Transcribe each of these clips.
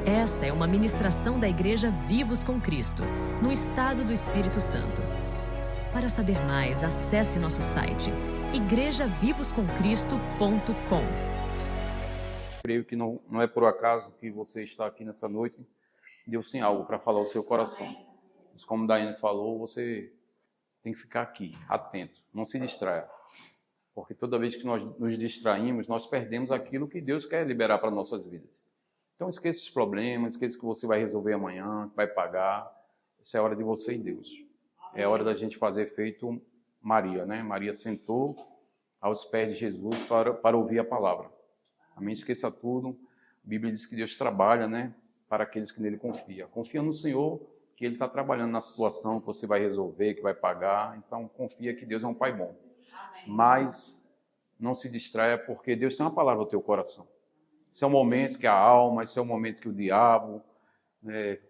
Esta é uma ministração da Igreja Vivos com Cristo, no estado do Espírito Santo. Para saber mais, acesse nosso site igrejavivoscomcristo.com. Creio que não é por acaso que você está aqui nessa noite. Deus tem algo para falar ao seu coração. Mas como Daiane falou, você tem que ficar aqui, atento, não se distraia. Porque toda vez que nós nos distraímos, nós perdemos aquilo que Deus quer liberar para nossas vidas. Então esqueça os problemas, esqueça que você vai resolver amanhã, que vai pagar. Essa é a hora de você e Deus. É a hora da gente fazer feito Maria, né? Maria sentou aos pés de Jesus para ouvir a palavra. Amém? Esqueça tudo. A Bíblia diz que Deus trabalha, né, para aqueles que nele confiam. Confia no Senhor, que Ele está trabalhando na situação que você vai resolver, que vai pagar. Então, confia que Deus é um Pai bom. Amém. Mas não se distraia, porque Deus tem uma palavra no teu coração. Esse é o momento que a alma, esse é o momento que o diabo,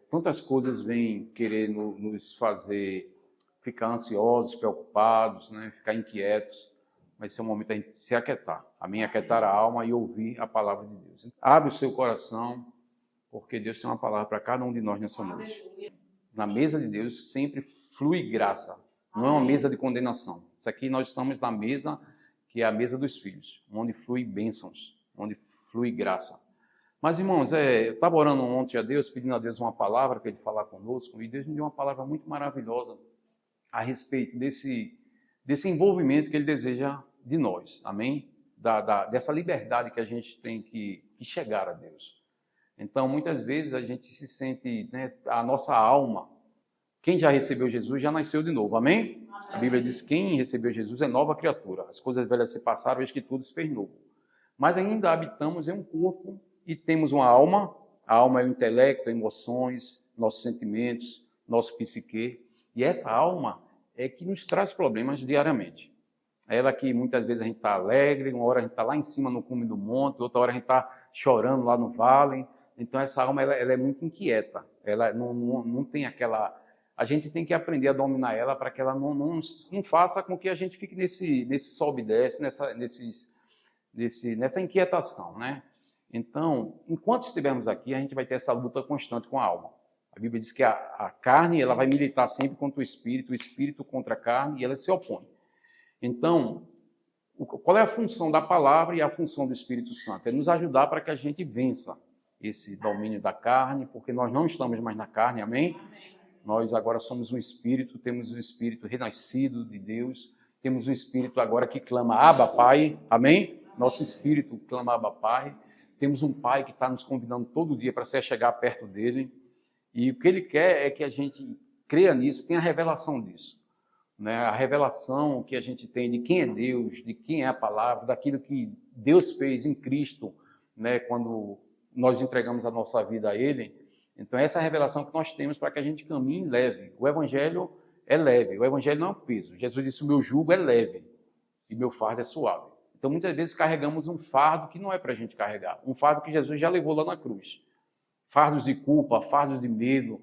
tantas coisas vêm querer nos fazer ficar ansiosos, preocupados, né, ficar inquietos. Mas esse é o momento da gente se aquietar. Amém? Aquietar a alma e ouvir a palavra de Deus. Abre o seu coração, porque Deus tem uma palavra para cada um de nós nessa noite. Na mesa de Deus sempre flui graça. Não é uma mesa de condenação. Isso aqui nós estamos na mesa que é a mesa dos filhos, onde flui bênçãos, onde flui graça. Mas, irmãos, eu estava orando ontem a Deus, pedindo a Deus uma palavra para Ele falar conosco, e Deus me deu uma palavra muito maravilhosa a respeito desse envolvimento que Ele deseja de nós, amém? Dessa liberdade que a gente tem que chegar a Deus. Então, muitas vezes a gente se sente, né, a nossa alma, quem já recebeu Jesus já nasceu de novo, amém? A Bíblia diz que quem recebeu Jesus é nova criatura. As coisas velhas se passaram, eis que tudo se fez novo. Mas ainda habitamos em um corpo e temos uma alma. A alma é o intelecto, emoções, nossos sentimentos, nosso psique. E essa alma é que nos traz problemas diariamente. É ela que muitas vezes a gente está alegre, uma hora a gente está lá em cima no cume do monte, outra hora a gente está chorando lá no vale. Então essa alma ela é muito inquieta. Ela não tem aquela... A gente tem que aprender a dominar ela para que ela não faça com que a gente fique nesse sobe e desce, nessa inquietação, né? Então, enquanto estivermos aqui, a gente vai ter essa luta constante com a alma. A Bíblia diz que a carne ela vai militar sempre contra o espírito contra a carne, e ela se opõe. Então, qual é a função da palavra e a função do Espírito Santo? É nos ajudar para que a gente vença esse domínio da carne, porque nós não estamos mais na carne, amém? Nós agora somos um espírito, temos um espírito renascido de Deus, temos um espírito agora que clama Abba, Pai, amém? Nosso espírito clama Abba, Pai. Temos um Pai que está nos convidando todo dia para se chegar perto dele. E o que ele quer é que a gente creia nisso, tenha a revelação disso. Né? A revelação que a gente tem de quem é Deus, de quem é a palavra, daquilo que Deus fez em Cristo, né? Quando nós entregamos a nossa vida a Ele. Então essa é a revelação que nós temos para que a gente caminhe leve. O Evangelho é leve, o Evangelho não é um peso. Jesus disse, o meu jugo é leve e meu fardo é suave. Então muitas vezes carregamos um fardo que não é para a gente carregar. Um fardo que Jesus já levou lá na cruz. Fardos de culpa, fardos de medo,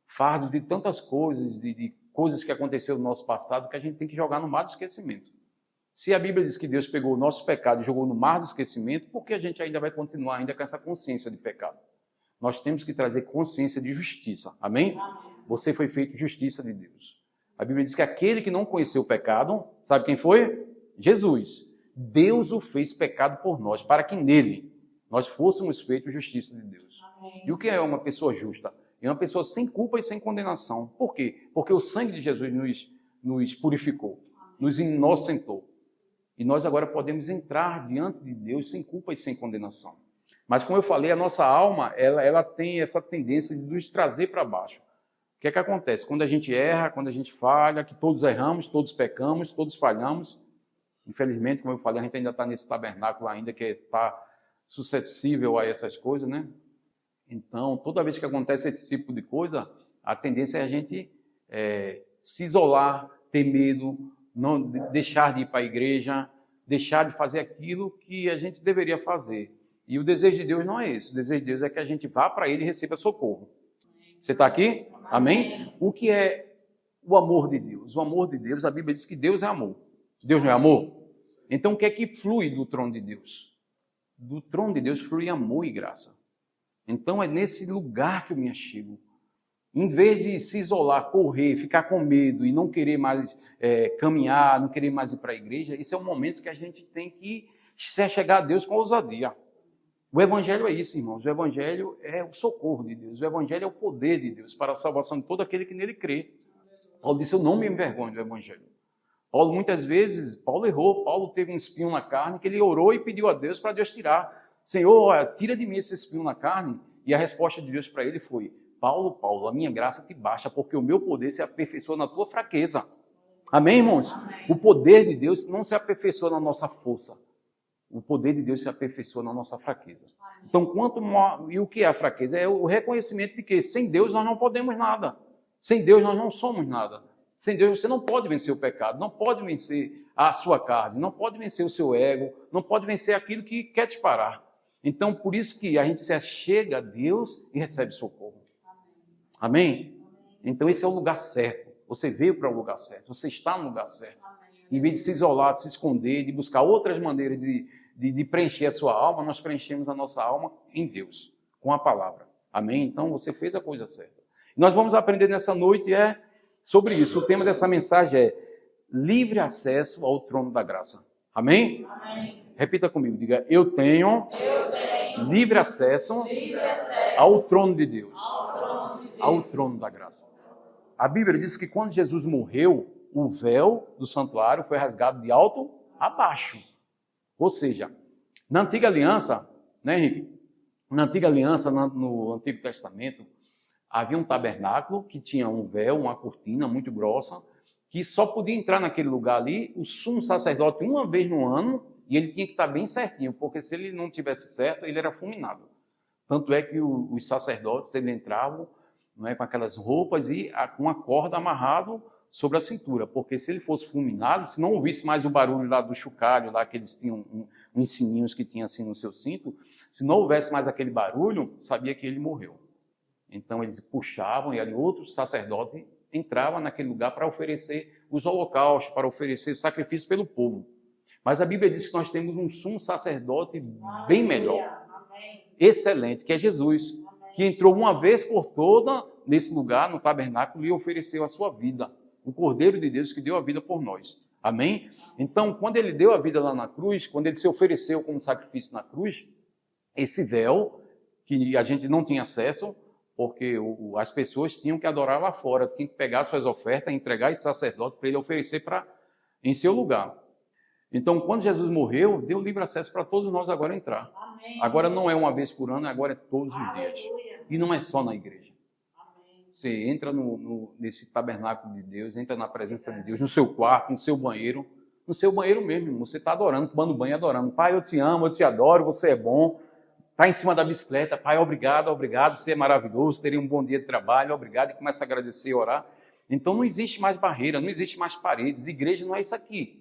fardos de tantas coisas, de coisas que aconteceram no nosso passado que a gente tem que jogar no mar do esquecimento. Se a Bíblia diz que Deus pegou o nosso pecado e jogou no mar do esquecimento, por que a gente ainda vai continuar ainda com essa consciência de pecado? Nós temos que trazer consciência de justiça. Amém? Você foi feito justiça de Deus. A Bíblia diz que aquele que não conheceu o pecado, sabe quem foi? Jesus. Deus o fez pecado por nós, para que nele nós fôssemos feitos justiça de Deus. Amém. E o que é uma pessoa justa? É uma pessoa sem culpa e sem condenação. Por quê? Porque o sangue de Jesus nos purificou, nos inocentou. E nós agora podemos entrar diante de Deus sem culpa e sem condenação. Mas, como eu falei, a nossa alma ela tem essa tendência de nos trazer para baixo. O que é que acontece? Quando a gente erra, quando a gente falha, que todos erramos, todos pecamos, todos falhamos. Infelizmente, como eu falei, a gente ainda está nesse tabernáculo ainda que está suscetível a essas coisas, né? Então, toda vez que acontece esse tipo de coisa, a tendência é a gente se isolar, ter medo, não deixar de ir para a igreja, deixar de fazer aquilo que a gente deveria fazer. E o desejo de Deus não é esse. O desejo de Deus é que a gente vá para Ele e receba socorro. Você está aqui? Amém? O que é o amor de Deus? O amor de Deus, a Bíblia diz que Deus é amor. Deus não é amor? Então, o que é que flui do trono de Deus? Do trono de Deus flui amor e graça. Então é nesse lugar que eu me achego. Em vez de se isolar, correr, ficar com medo e não querer mais caminhar, não querer mais ir para a igreja, esse é um momento que a gente tem que se achegar a Deus com ousadia. O Evangelho é isso, irmãos. O Evangelho é o socorro de Deus. O Evangelho é o poder de Deus para a salvação de todo aquele que nele crê. Paulo disse, eu não me envergonho do Evangelho. Paulo, muitas vezes, Paulo errou. Paulo teve um espinho na carne que ele orou e pediu a Deus para Deus tirar. Senhor, tira de mim esse espinho na carne. E a resposta de Deus para ele foi, Paulo, Paulo, a minha graça te basta, porque o meu poder se aperfeiçoa na tua fraqueza. Amém, irmãos? Amém. O poder de Deus não se aperfeiçoa na nossa força. O poder de Deus se aperfeiçoa na nossa fraqueza. Então, e o que é a fraqueza? É o reconhecimento de que sem Deus nós não podemos nada. Sem Deus nós não somos nada. Sem Deus você não pode vencer o pecado, não pode vencer a sua carne, não pode vencer o seu ego, não pode vencer aquilo que quer te parar. Então, por isso que a gente se achega a Deus e recebe socorro. Amém? Então, esse é o lugar certo. Você veio para o lugar certo, você está no lugar certo. Em vez de se isolar, de se esconder, de buscar outras maneiras de preencher a sua alma, nós preenchemos a nossa alma em Deus, com a palavra. Amém? Então, você fez a coisa certa. Nós vamos aprender nessa noite sobre isso. O tema dessa mensagem é livre acesso ao trono da graça. Amém? Amém. Repita comigo, diga, eu tenho livre acesso ao trono de Deus, ao trono da graça. A Bíblia diz que quando Jesus morreu, o véu do santuário foi rasgado de alto a baixo. Ou seja, na antiga aliança, né, Henrique? Na antiga aliança, no Antigo Testamento, havia um tabernáculo que tinha um véu, uma cortina muito grossa, que só podia entrar naquele lugar ali o sumo sacerdote uma vez no ano, e ele tinha que estar bem certinho, porque se ele não tivesse certo, ele era fulminado. Tanto é que os sacerdotes, eles entravam, não é, com aquelas roupas e com a corda amarrado sobre a cintura, porque se ele fosse fulminado, se não ouvisse mais o barulho lá do chocalho, lá que eles tinham uns sininhos que tinha assim no seu cinto, se não houvesse mais aquele barulho, sabia que ele morreu. Então eles puxavam e ali outro sacerdote entrava naquele lugar para oferecer os holocaustos, para oferecer sacrifício pelo povo. Mas a Bíblia diz que nós temos um sumo sacerdote bem melhor, excelente, que é Jesus, que entrou uma vez por toda nesse lugar, no tabernáculo, e ofereceu a sua vida. O Cordeiro de Deus que deu a vida por nós. Amém? Então, quando ele deu a vida lá na cruz, quando ele se ofereceu como sacrifício na cruz, esse véu, que a gente não tinha acesso, porque as pessoas tinham que adorar lá fora, tinham que pegar suas ofertas, entregar esse sacerdote para ele oferecer em seu lugar. Então, quando Jesus morreu, deu livre acesso para todos nós agora entrar. Amém. Agora não é uma vez por ano, agora é todos os dias. E não é só na igreja. Você entra nesse tabernáculo de Deus, entra na presença de Deus, no seu quarto, no seu banheiro mesmo, você está adorando, tomando banho e adorando. Pai, eu te amo, eu te adoro, você é bom. Está em cima da bicicleta, Pai, obrigado, você é maravilhoso, teria um bom dia de trabalho, obrigado, e começa a agradecer e orar. Então não existe mais barreira, não existe mais paredes, igreja não é isso aqui.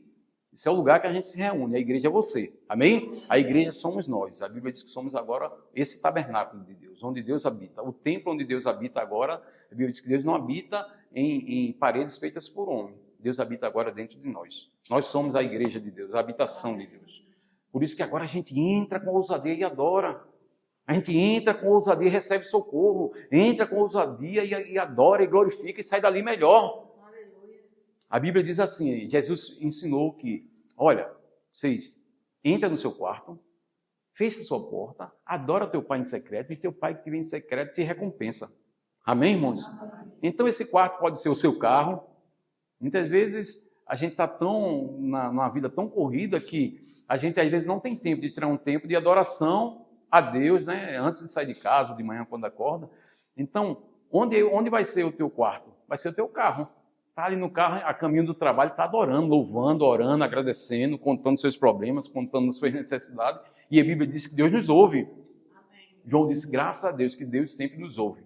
Esse é o lugar que a gente se reúne, a igreja é você, amém? A igreja somos nós, a Bíblia diz que somos agora esse tabernáculo de Deus, onde Deus habita. O templo onde Deus habita agora, a Bíblia diz que Deus não habita em paredes feitas por homem. Deus habita agora dentro de nós. Nós somos a igreja de Deus, a habitação de Deus. Por isso que agora a gente entra com ousadia e adora. A gente entra com ousadia e recebe socorro. Entra com ousadia e adora e glorifica e sai dali melhor. A Bíblia diz assim, Jesus ensinou que, olha, vocês entram no seu quarto, fecha a sua porta, adora teu pai em secreto e teu pai que te vê em secreto te recompensa. Amém, irmãos? Então esse quarto pode ser o seu carro. Muitas vezes a gente está numa vida tão corrida que a gente às vezes não tem tempo de tirar um tempo de adoração a Deus, né? Antes de sair de casa, de manhã quando acorda. Então, onde vai ser o teu quarto? Vai ser o teu carro. Está ali no carro, a caminho do trabalho, está adorando, louvando, orando, agradecendo, contando seus problemas, contando suas necessidades. E a Bíblia diz que Deus nos ouve. Amém. João disse, graças a Deus, que Deus sempre nos ouve.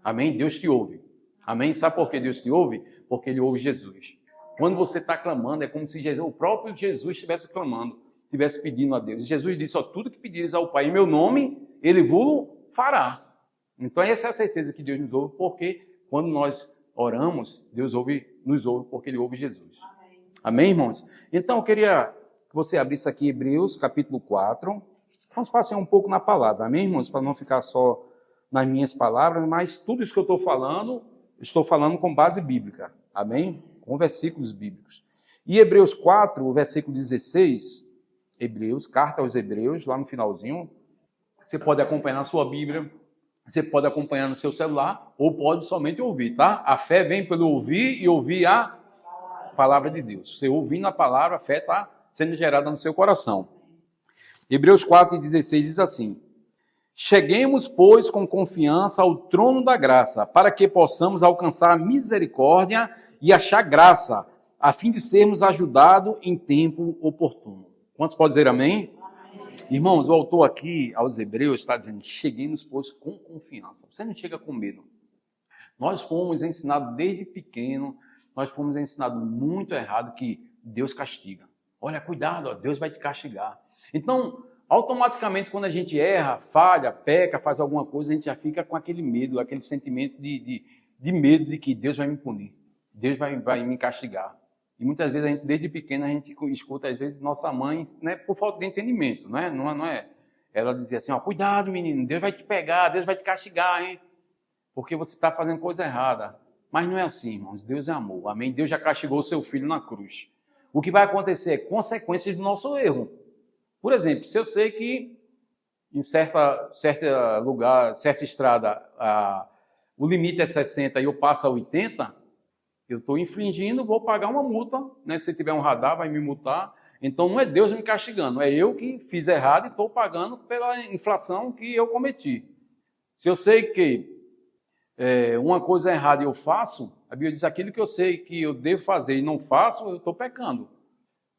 Amém? Deus te ouve. Amém? Sabe por que Deus te ouve? Porque Ele ouve Jesus. Quando você está clamando, é como se o próprio Jesus estivesse clamando, estivesse pedindo a Deus. E Jesus disse, tudo que pedires ao Pai em meu nome, Ele vos fará. Então essa é a certeza que Deus nos ouve, porque quando nós oramos, Deus nos ouve porque Ele ouve Jesus. Amém. Amém, irmãos? Então, eu queria que você abrisse aqui Hebreus, capítulo 4. Vamos passear um pouco na palavra, amém, irmãos? Para não ficar só nas minhas palavras, mas tudo isso que eu estou falando com base bíblica. Amém? Com versículos bíblicos. E Hebreus 4, o versículo 16, carta aos Hebreus, lá no finalzinho, você pode acompanhar na sua Bíblia, você pode acompanhar no seu celular, ou pode somente ouvir, tá? A fé vem pelo ouvir e ouvir a palavra de Deus. Você ouvindo a palavra, a fé está sendo gerada no seu coração. Hebreus 4, 16 diz assim: cheguemos, pois, com confiança ao trono da graça, para que possamos alcançar a misericórdia e achar graça, a fim de sermos ajudados em tempo oportuno. Quantos podem dizer amém? Amém? Irmãos, o autor aqui, aos Hebreus, está dizendo: cheguemos, pois, com confiança. Você não chega com medo. Nós fomos ensinados desde pequeno, nós fomos ensinados muito errado que Deus castiga. Olha, cuidado, ó, Deus vai te castigar. Então, automaticamente, quando a gente erra, falha, peca, faz alguma coisa, a gente já fica com aquele medo, aquele sentimento de medo de que Deus vai me punir, Deus vai me castigar. E muitas vezes, desde pequeno, a gente escuta, às vezes, nossa mãe, né, por falta de entendimento, não é? Ela dizia assim, ó, cuidado, menino, Deus vai te pegar, Deus vai te castigar, hein? Porque você está fazendo coisa errada. Mas não é assim, irmãos, Deus é amor, amém? Deus já castigou o seu filho na cruz. O que vai acontecer é consequências do nosso erro. Por exemplo, se eu sei que em certo lugar, certa estrada, o limite é 60 e eu passo a 80, eu estou infringindo, vou pagar uma multa, né? Se tiver um radar, vai me multar. Então não é Deus me castigando, é eu que fiz errado e estou pagando pela infração que eu cometi. Se eu sei que uma coisa errada eu faço, a Bíblia diz aquilo que eu sei que eu devo fazer e não faço, eu estou pecando.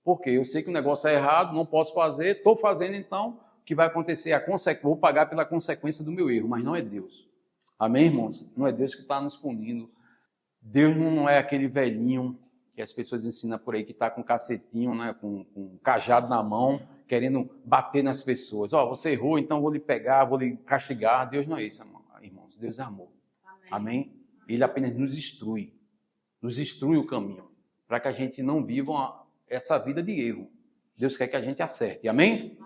Porque eu sei que o negócio é errado, não posso fazer, estou fazendo, então o que vai acontecer é vou pagar pela consequência do meu erro, mas não é Deus. Amém, irmãos? Não é Deus que está nos punindo. Deus não é aquele velhinho que as pessoas ensinam por aí, que está com cacetinho, né, com cajado na mão, querendo bater nas pessoas. Ó, você errou, então vou lhe pegar, vou lhe castigar. Deus não é isso, irmãos. Deus é amor. Amém? Ele apenas nos instrui o caminho, para que a gente não viva essa vida de erro. Deus quer que a gente acerte. Amém?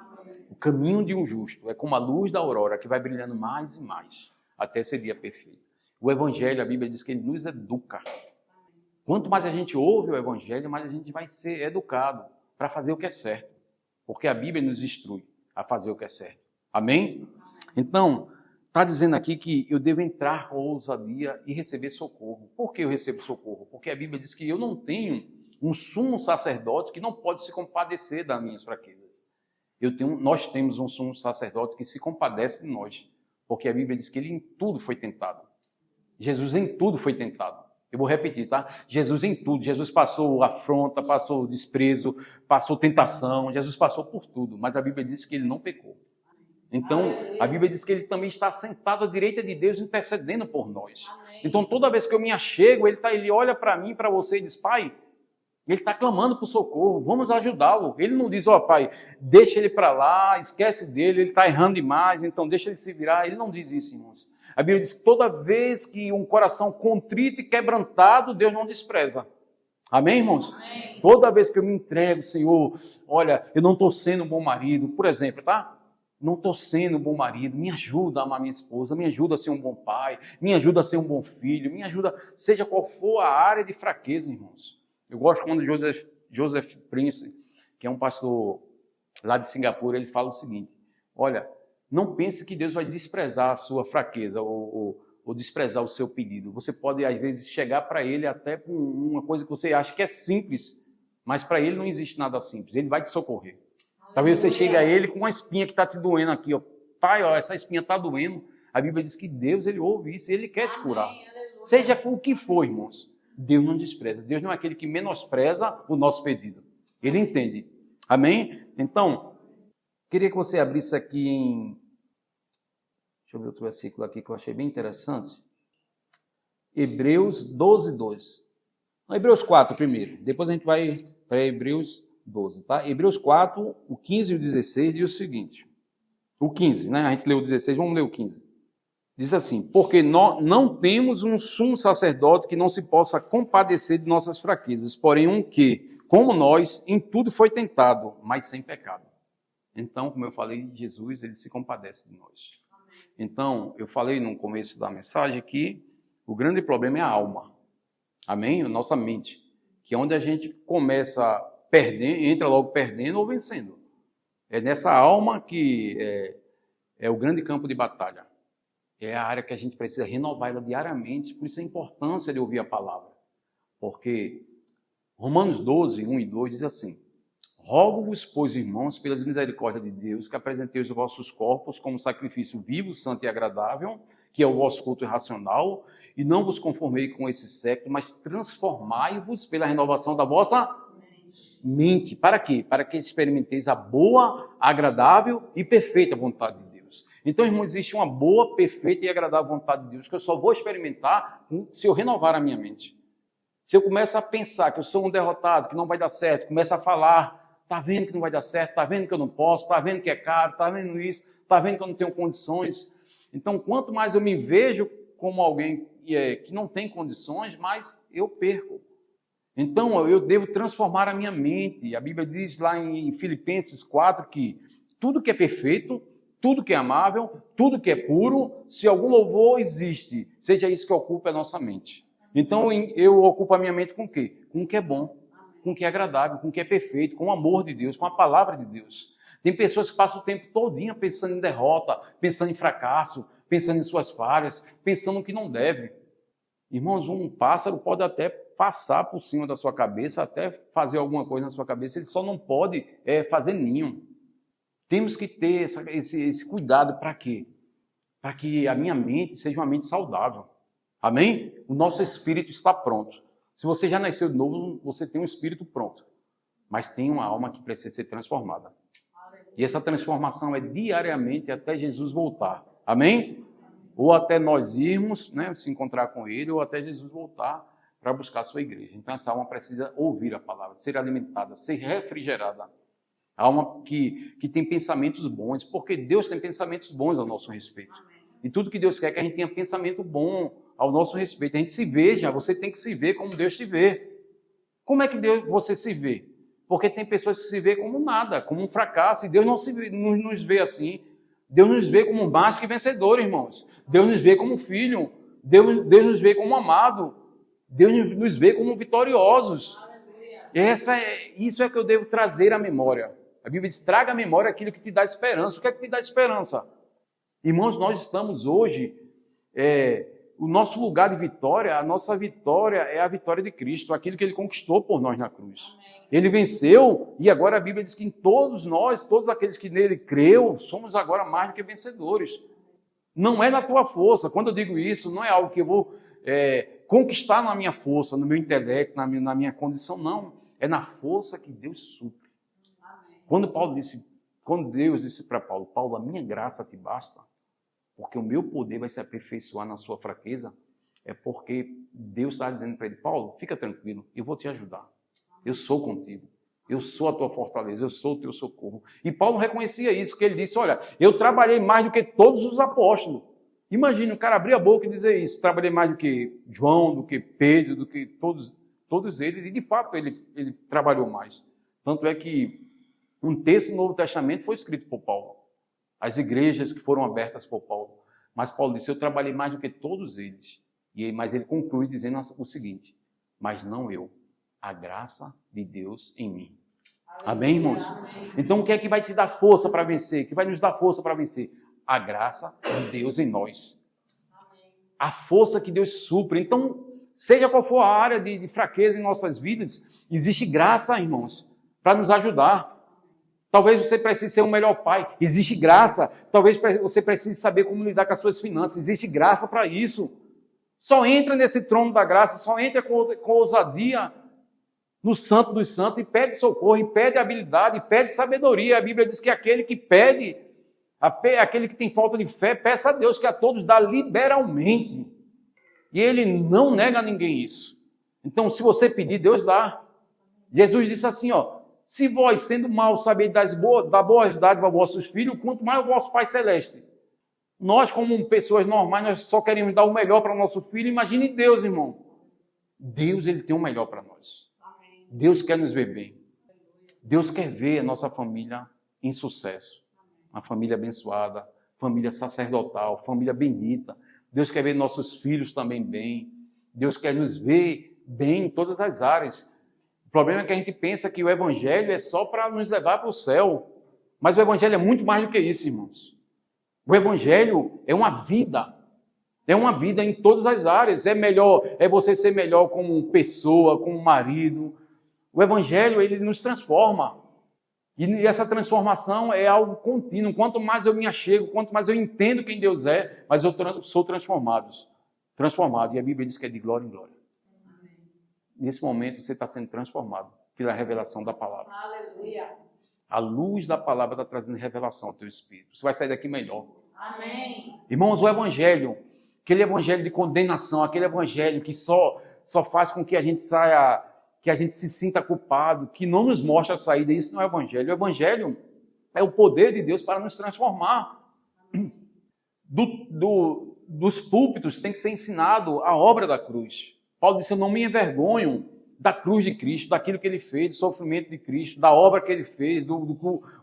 O caminho de um justo é como a luz da aurora, que vai brilhando mais e mais, até ser dia perfeito. O Evangelho, a Bíblia diz que ele nos educa. Quanto mais a gente ouve o Evangelho, mais a gente vai ser educado para fazer o que é certo. Porque a Bíblia nos instrui a fazer o que é certo. Amém? Então, está dizendo aqui que eu devo entrar com ousadia e receber socorro. Por que eu recebo socorro? Porque a Bíblia diz que eu não tenho um sumo sacerdote que não pode se compadecer das minhas fraquezas. Nós temos um sumo sacerdote que se compadece de nós. Porque a Bíblia diz que ele em tudo foi tentado. Jesus em tudo foi tentado. Eu vou repetir, tá? Jesus em tudo. Jesus passou afronta, passou desprezo, passou tentação. Jesus passou por tudo. Mas a Bíblia diz que ele não pecou. Então, a Bíblia diz que ele também está sentado à direita de Deus, intercedendo por nós. Então, toda vez que eu me achego, ele olha para mim, para você e diz, Pai, ele está clamando por socorro, vamos ajudá-lo. Ele não diz, ó, Pai, deixa ele para lá, esquece dele, ele está errando demais, então deixa ele se virar. Ele não diz isso, irmãos. A Bíblia diz que toda vez que um coração contrito e quebrantado, Deus não despreza. Amém, irmãos? Amém. Toda vez que eu me entrego, Senhor, olha, eu não estou sendo um bom marido, por exemplo, tá? Não estou sendo um bom marido, me ajuda a amar minha esposa, me ajuda a ser um bom pai, me ajuda a ser um bom filho, me ajuda, seja qual for a área de fraqueza, irmãos. Eu gosto quando Joseph Prince, que é um pastor lá de Singapura, ele fala o seguinte, olha, não pense que Deus vai desprezar a sua fraqueza ou desprezar o seu pedido. Você pode, às vezes, chegar para ele até com uma coisa que você acha que é simples, mas para ele não existe nada simples, ele vai te socorrer. Talvez você chegue a ele com uma espinha que está te doendo aqui, ó. Pai, ó, essa espinha está doendo. A Bíblia diz que Deus, ele ouve isso, ele quer te curar. Seja com o que for, irmãos, Deus não despreza. Deus não é aquele que menospreza o nosso pedido. Ele entende. Amém? Então, queria que você abrisse aqui em... Deixa eu ver outro versículo aqui que eu achei bem interessante. Hebreus 12, 2. Não, Hebreus 4 primeiro. Depois a gente vai para Hebreus 12, tá? Hebreus 4, o 15 e o 16 diz o seguinte. O 15, né? A gente leu o 16, vamos ler o 15. Diz assim, porque nós não temos um sumo sacerdote que não se possa compadecer de nossas fraquezas, porém um que, como nós, em tudo foi tentado, mas sem pecado. Então, como eu falei, Jesus, ele se compadece de nós. Então, eu falei no começo da mensagem que o grande problema é a alma. Amém? A nossa mente. Que é onde a gente começa perdendo, entra logo perdendo ou vencendo. É nessa alma que é o grande campo de batalha. É a área que a gente precisa renovar ela diariamente. Por isso a importância de ouvir a palavra. Porque Romanos 12, 1 e 2 diz assim: rogo-vos, pois, irmãos, pelas misericórdias de Deus, que apresenteis os vossos corpos como sacrifício vivo, santo e agradável, que é o vosso culto racional, e não vos conformei com esse século, mas transformai-vos pela renovação da vossa mente. Para quê? Para que experimenteis a boa, agradável e perfeita vontade de Deus. Então, irmão, existe uma boa, perfeita e agradável vontade de Deus que eu só vou experimentar se eu renovar a minha mente. Se eu começar a pensar que eu sou um derrotado, que não vai dar certo, começo a falar, está vendo que não vai dar certo, está vendo que eu não posso, está vendo que é caro, está vendo isso, está vendo que eu não tenho condições. Então, quanto mais eu me vejo como alguém que não tem condições, mais eu perco. Então, eu devo transformar a minha mente. A Bíblia diz lá em Filipenses 4 que tudo que é perfeito, tudo que é amável, tudo que é puro, se algum louvor existe, seja isso que ocupe a nossa mente. Então, eu ocupo a minha mente com o quê? Com o que é bom, com o que é agradável, com o que é perfeito, com o amor de Deus, com a palavra de Deus. Tem pessoas que passam o tempo todinho pensando em derrota, pensando em fracasso, pensando em suas falhas, pensando no que não deve. Irmãos, um pássaro pode até passar por cima da sua cabeça, até fazer alguma coisa na sua cabeça, ele só não pode fazer ninho. Temos que ter esse cuidado para quê? Para que a minha mente seja uma mente saudável. Amém? O nosso espírito está pronto. Se você já nasceu de novo, você tem um espírito pronto. Mas tem uma alma que precisa ser transformada. E essa transformação é diariamente até Jesus voltar. Amém? Ou até nós irmos, né, se encontrar com Ele, ou até Jesus voltar para buscar a sua igreja. Então essa alma precisa ouvir a palavra, ser alimentada, ser refrigerada. A alma que tem pensamentos bons, porque Deus tem pensamentos bons ao nosso respeito. E tudo que Deus quer é que a gente tenha pensamento bom ao nosso respeito. A gente se veja, você tem que se ver como Deus te vê. Como é que você se vê? Porque tem pessoas que se vê como nada, como um fracasso, e Deus não nos vê assim. Deus nos vê como mais que vencedor, irmãos. Deus nos vê como filho. Deus nos vê como amado. Deus nos vê como vitoriosos. Isso é que eu devo trazer à memória. A Bíblia diz, traga à memória aquilo que te dá esperança. O que é que te dá esperança? Irmãos, nós estamos hoje, o nosso lugar de vitória, a nossa vitória é a vitória de Cristo, aquilo que Ele conquistou por nós na cruz. Amém. Ele venceu e agora a Bíblia diz que em todos nós, todos aqueles que nele creu, somos agora mais do que vencedores. Não é na tua força. Quando eu digo isso, não é algo que eu vou conquistar na minha força, no meu intelecto, na minha condição, não. É na força que Deus supre. Amém. Quando Deus disse para Paulo, Paulo, a minha graça te basta, porque o meu poder vai se aperfeiçoar na sua fraqueza, é porque Deus está dizendo para ele, Paulo, fica tranquilo, eu vou te ajudar. Eu sou contigo. Eu sou a tua fortaleza, eu sou o teu socorro. E Paulo reconhecia isso, que ele disse, olha, eu trabalhei mais do que todos os apóstolos. Imagine, o cara abrir a boca e dizer isso, trabalhei mais do que João, do que Pedro, do que todos eles, e de fato ele trabalhou mais. Tanto é que um texto do Novo Testamento foi escrito por Paulo. As igrejas que foram abertas por Paulo. Mas Paulo disse, eu trabalhei mais do que todos eles. Mas ele conclui dizendo o seguinte, mas não eu, a graça de Deus em mim. Amém, irmãos? Amém. Então o que é que vai te dar força para vencer? O que vai nos dar força para vencer? A graça de Deus em nós. Amém. A força que Deus supre. Então, seja qual for a área de fraqueza em nossas vidas, existe graça, irmãos, para nos ajudar. Talvez você precise ser um melhor pai. Existe graça. Talvez você precise saber como lidar com as suas finanças. Existe graça para isso. Só entra nesse trono da graça, só entra com ousadia no Santo dos Santos e pede socorro, e pede habilidade, e pede sabedoria. A Bíblia diz que aquele que pede, aquele que tem falta de fé, peça a Deus que a todos dá liberalmente. E Ele não nega a ninguém isso. Então, se você pedir, Deus dá. Jesus disse assim, se vós, sendo maus, sabeis dar boas dádivas aos vossos filhos, quanto mais o vosso Pai Celeste. Nós, como pessoas normais, nós só queremos dar o melhor para o nosso filho. Imagine Deus, irmão. Deus, Ele tem o melhor para nós. Amém. Deus quer nos ver bem. Deus quer ver a nossa família em sucesso. Amém. Uma família abençoada, família sacerdotal, família bendita. Deus quer ver nossos filhos também bem. Deus quer nos ver bem em todas as áreas. O problema é que a gente pensa que o Evangelho é só para nos levar para o céu. Mas o Evangelho é muito mais do que isso, irmãos. O Evangelho é uma vida. É uma vida em todas as áreas. É você ser melhor como pessoa, como marido. O Evangelho, ele nos transforma. E essa transformação é algo contínuo. Quanto mais eu me achego, quanto mais eu entendo quem Deus é, mas eu sou transformado. E a Bíblia diz que é de glória em glória. Amém. Nesse momento você está sendo transformado pela revelação da palavra. Aleluia. A luz da palavra está trazendo revelação ao teu espírito. Você vai sair daqui melhor. Amém. Irmãos, o Evangelho, aquele Evangelho de condenação, aquele Evangelho que só faz com que a gente saia, que a gente se sinta culpado, que não nos mostra a saída, isso não é o Evangelho. O Evangelho é o poder de Deus para nos transformar. Dos púlpitos tem que ser ensinado a obra da cruz. Paulo disse, eu não me envergonho da cruz de Cristo, daquilo que ele fez, do sofrimento de Cristo, da obra que ele fez,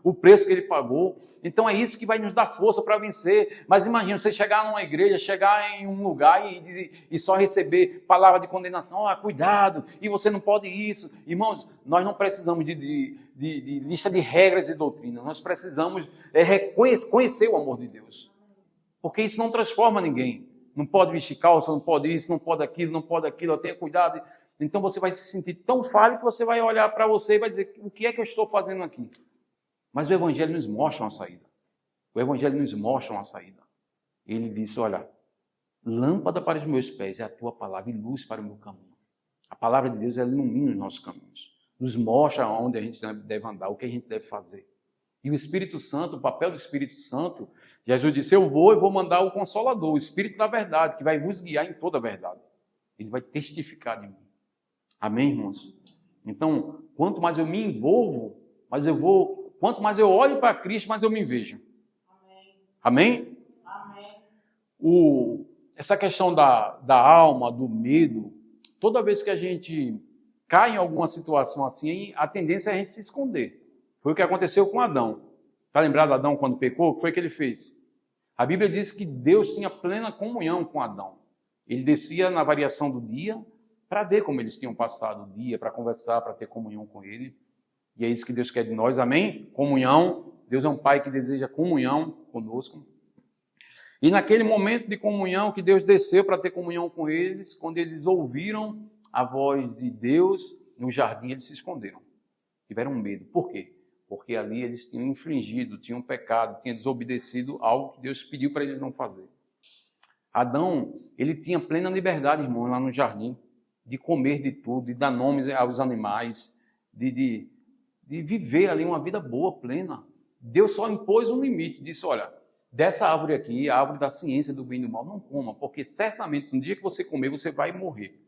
o preço que ele pagou. Então é isso que vai nos dar força para vencer. Mas imagina, você chegar numa igreja, chegar em um lugar e só receber palavra de condenação, cuidado, e você não pode isso. Irmãos, nós não precisamos de lista de regras e doutrinas, nós precisamos conhecer o amor de Deus. Porque isso não transforma ninguém. Não pode vestir calça, não pode isso, não pode aquilo, tenha cuidado. Então você vai se sentir tão falho que você vai olhar para você e vai dizer, o que é que eu estou fazendo aqui? Mas o Evangelho nos mostra uma saída. O Evangelho nos mostra uma saída. Ele disse, olha, lâmpada para os meus pés é a tua palavra e luz para o meu caminho. A palavra de Deus, ela ilumina os nossos caminhos. Nos mostra onde a gente deve andar, o que a gente deve fazer. E o Espírito Santo, o papel do Espírito Santo, Jesus disse, eu vou mandar o Consolador, o Espírito da verdade, que vai vos guiar em toda a verdade. Ele vai testificar de mim. Amém, irmãos? Então, quanto mais eu me envolvo, quanto mais eu olho para Cristo, mais eu me vejo. Amém? Amém. Essa questão da alma, do medo, toda vez que a gente cai em alguma situação assim, a tendência é a gente se esconder. Foi o que aconteceu com Adão. Está lembrado Adão quando pecou? O que foi que ele fez? A Bíblia diz que Deus tinha plena comunhão com Adão. Ele descia na variação do dia para ver como eles tinham passado o dia, para conversar, para ter comunhão com ele. E é isso que Deus quer de nós, amém? Comunhão. Deus é um Pai que deseja comunhão conosco. E naquele momento de comunhão que Deus desceu para ter comunhão com eles, quando eles ouviram a voz de Deus no jardim, eles se esconderam. Tiveram medo. Por quê? Porque ali eles tinham infringido, tinham pecado, tinham desobedecido algo que Deus pediu para eles não fazer. Adão, ele tinha plena liberdade, irmão, lá no jardim, de comer de tudo, de dar nomes aos animais, de viver ali uma vida boa, plena. Deus só impôs um limite, disse, olha, dessa árvore aqui, a árvore da ciência do bem e do mal, não coma, porque certamente no dia que você comer, você vai morrer.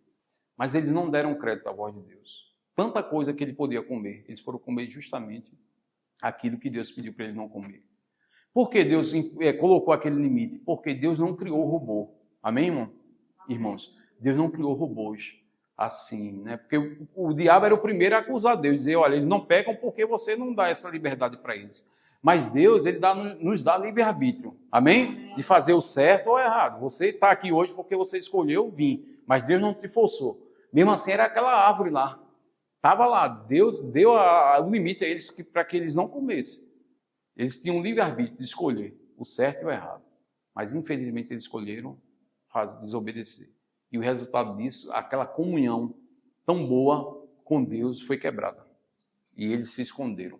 Mas eles não deram crédito à voz de Deus. Tanta coisa que ele podia comer, eles foram comer justamente aquilo que Deus pediu para eles não comer. Por que Deus colocou aquele limite? Porque Deus não criou robô. Amém, irmão? Irmãos, Deus não criou robôs assim, né? Porque o diabo era o primeiro a acusar Deus, dizer, olha, eles não pecam porque você não dá essa liberdade para eles. Mas Deus, ele nos dá livre-arbítrio, amém? De fazer o certo ou o errado. Você está aqui hoje porque você escolheu vir, mas Deus não te forçou. Mesmo assim, era aquela árvore lá. Estava lá, Deus deu o limite a eles para que eles não comessem. Eles tinham livre-arbítrio de escolher o certo e o errado. Mas, infelizmente, eles escolheram desobedecer. E o resultado disso, aquela comunhão tão boa com Deus foi quebrada. E eles se esconderam.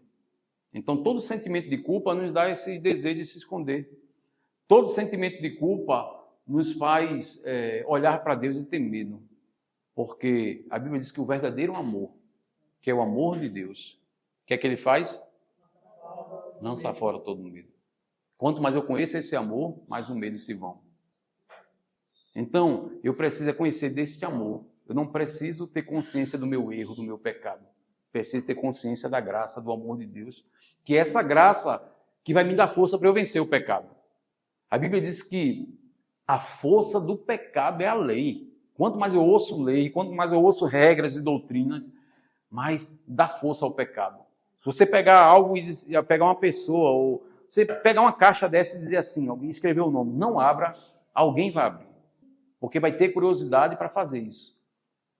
Então, todo sentimento de culpa nos dá esse desejo de se esconder. Todo sentimento de culpa nos faz olhar para Deus e ter medo. Porque a Bíblia diz que o verdadeiro amor, que é o amor de Deus, o que é que ele faz? Lança fora todo medo. Quanto mais eu conheço esse amor, mais o medo se vão. Então, eu preciso conhecer desse amor. Eu não preciso ter consciência do meu erro, do meu pecado. Preciso ter consciência da graça, do amor de Deus. Que é essa graça que vai me dar força para eu vencer o pecado. A Bíblia diz que a força do pecado é a lei. Quanto mais eu ouço lei, quanto mais eu ouço regras e doutrinas, mais dá força ao pecado. Se você pegar algo e pegar uma pessoa, ou você pegar uma caixa dessa e dizer assim, alguém escreveu o nome, não abra, alguém vai abrir. Porque vai ter curiosidade para fazer isso.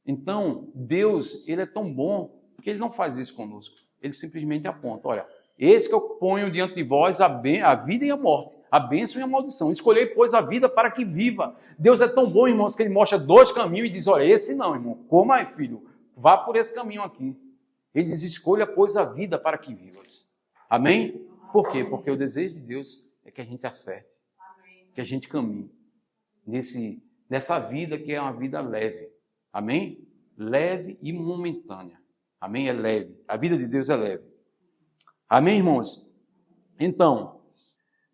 Então, Deus, ele é tão bom que ele não faz isso conosco. Ele simplesmente aponta, olha, esse que eu ponho diante de vós a vida e a morte, a bênção e a maldição. Escolhei, pois, a vida para que viva. Deus é tão bom, irmãos, que ele mostra 2 caminhos e diz, olha, esse não, irmão, coma aí, filho, vá por esse caminho aqui. Ele diz, escolha, pois, a vida para que vivas. Amém? Por quê? Porque o desejo de Deus é que a gente acerte, que a gente caminhe nessa vida que é uma vida leve. Amém? Leve e momentânea. Amém? É leve. A vida de Deus é leve. Amém, irmãos? Então,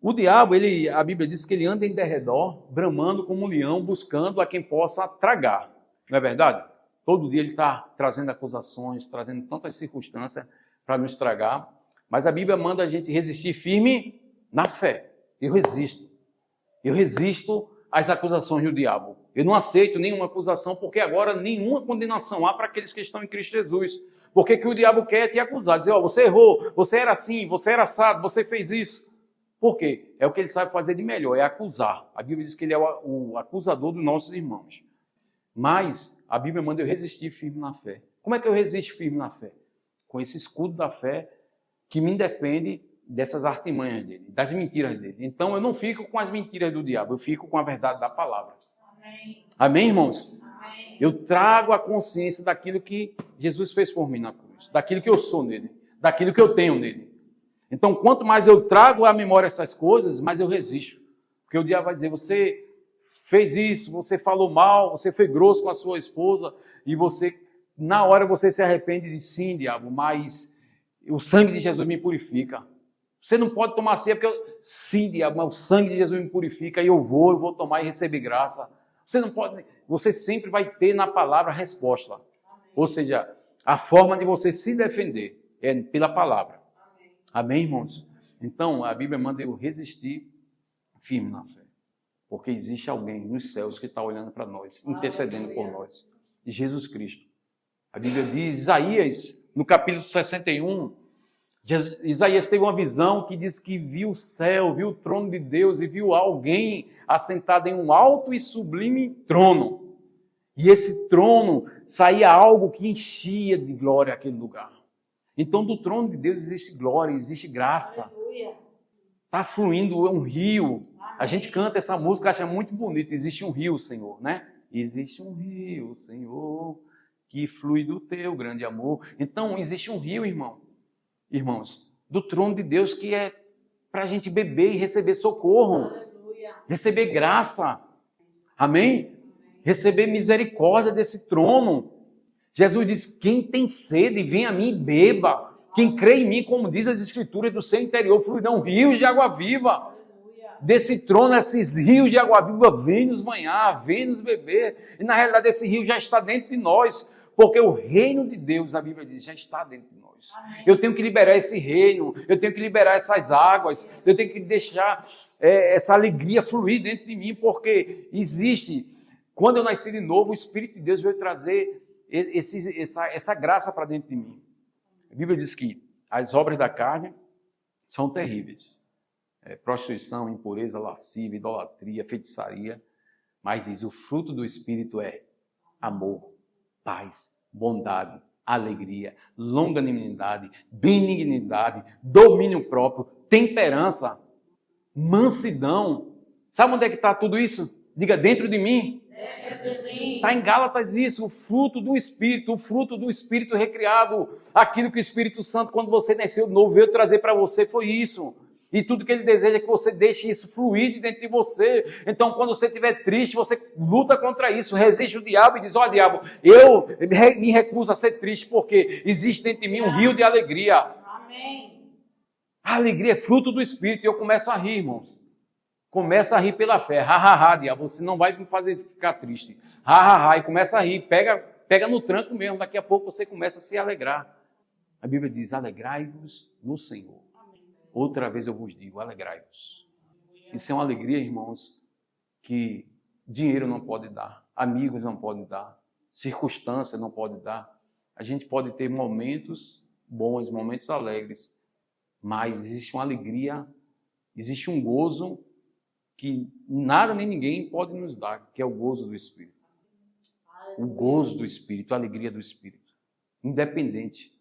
o diabo, a Bíblia diz que ele anda em derredor, bramando como um leão, buscando a quem possa tragar. Não é verdade? Todo dia ele está trazendo acusações, trazendo tantas circunstâncias para nos tragar. Mas a Bíblia manda a gente resistir firme na fé. Eu resisto. Eu resisto às acusações do diabo. Eu não aceito nenhuma acusação, porque agora nenhuma condenação há para aqueles que estão em Cristo Jesus. Porque que o diabo quer te acusar, dizer, você errou, você era assim, você era assado, você fez isso. Por quê? É o que ele sabe fazer de melhor, é acusar. A Bíblia diz que ele é o acusador dos nossos irmãos. Mas a Bíblia manda eu resistir firme na fé. Como é que eu resisto firme na fé? Com esse escudo da fé que me independe dessas artimanhas dele, das mentiras dele. Então eu não fico com as mentiras do diabo, eu fico com a verdade da palavra. Amém, Amém, irmãos? Amém. Eu trago a consciência daquilo que Jesus fez por mim na cruz, daquilo que eu sou nele, daquilo que eu tenho nele. Então, quanto mais eu trago à memória essas coisas, mais eu resisto. Porque o diabo vai dizer, você fez isso, você falou mal, você foi grosso com a sua esposa, e você, na hora você se arrepende e diz, sim, diabo, mas o sangue de Jesus me purifica. Você não pode tomar ceia porque sim, diabo, mas o sangue de Jesus me purifica e eu vou tomar e receber graça. Você não pode, você sempre vai ter na palavra a resposta. Amém. Ou seja, a forma de você se defender é pela palavra. Amém, Amém, irmãos? Então, a Bíblia manda eu resistir firme na fé. Porque existe alguém nos céus que está olhando para nós, intercedendo por nós. Jesus Cristo. A Bíblia diz, Isaías, no capítulo 61, Isaías teve uma visão que diz que viu o céu, viu o trono de Deus e viu alguém assentado em um alto e sublime trono. E esse trono saía algo que enchia de glória aquele lugar. Então do trono de Deus existe glória, existe graça. Está fluindo um rio. A gente canta essa música, acha muito bonita. Existe um rio, Senhor, né? Existe um rio, Senhor, que flui do teu grande amor. Então existe um rio, irmãos, do trono de Deus que é para a gente beber e receber socorro, Aleluia. Receber graça, amém? Receber misericórdia desse trono. Jesus diz, quem tem sede, vem a mim e beba. Quem crê em mim, como diz as Escrituras, do seu interior fluirão rios de água viva. Aleluia. Desse trono, esses rios de água viva, vem nos banhar, vem nos beber. E na realidade esse rio já está dentro de nós, porque o reino de Deus, a Bíblia diz, já está dentro de nós. Amém. Eu tenho que liberar esse reino, eu tenho que liberar essas águas, eu tenho que deixar essa alegria fluir dentro de mim, porque existe, quando eu nasci de novo, o Espírito de Deus veio trazer essa graça para dentro de mim. A Bíblia diz que as obras da carne são terríveis. Prostituição, impureza, lascívia, idolatria, feitiçaria, mas diz, o fruto do Espírito é amor, paz, bondade, alegria, longanimidade, benignidade, domínio próprio, temperança, mansidão. Sabe onde é que está tudo isso? Diga, dentro de mim. Está em Gálatas isso, o fruto do Espírito recriado. Aquilo que o Espírito Santo, quando você nasceu de novo, veio trazer para você foi isso. E tudo que ele deseja é que você deixe isso fluir de dentro de você. Então, quando você estiver triste, você luta contra isso, resiste o diabo e diz, ó diabo, eu me recuso a ser triste, porque existe dentro de mim um rio de alegria. Amém. A alegria é fruto do Espírito, e eu começo a rir, irmãos. Começa a rir pela fé. Diabo, você não vai me fazer ficar triste. E começa a rir, pega no tranco mesmo, daqui a pouco você começa a se alegrar. A Bíblia diz, alegrai-vos no Senhor. Outra vez eu vos digo, alegrai-vos. Isso é uma alegria, irmãos, que dinheiro não pode dar, amigos não podem dar, circunstâncias não podem dar. A gente pode ter momentos bons, momentos alegres, mas existe uma alegria existe um gozo que nada nem ninguém pode nos dar, que é o gozo do Espírito. O gozo do Espírito, a alegria do Espírito. Independente.